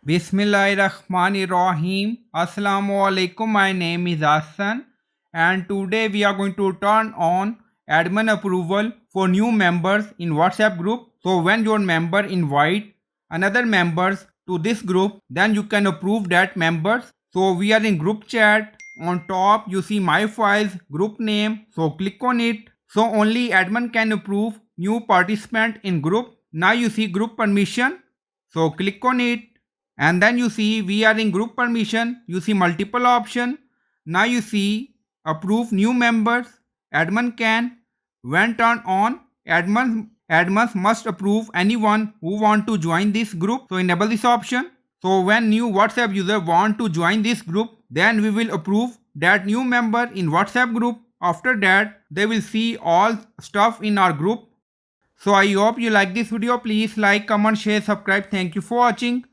Bismillahirrahmanirrahim. Assalamu alaikum. My name is Hassan, and today we are going to turn on admin approval for new members in WhatsApp group. So when your member invite another members to this group, then you can approve that members. So we are in group chat. On top you see my files group name. So click on it. So only admin can approve new participant in group. Now you see group permission. So click on it, and then you see we are in group permission. You see multiple option. Now you see approve new members. Admin can. When turned on, admins must approve anyone who want to join this group. So enable this option. So when new WhatsApp user want to join this group, then we will approve that new member in WhatsApp group. After that, they will see all stuff in our group. So I hope you like this video. Please like, comment, share, subscribe. Thank you for watching.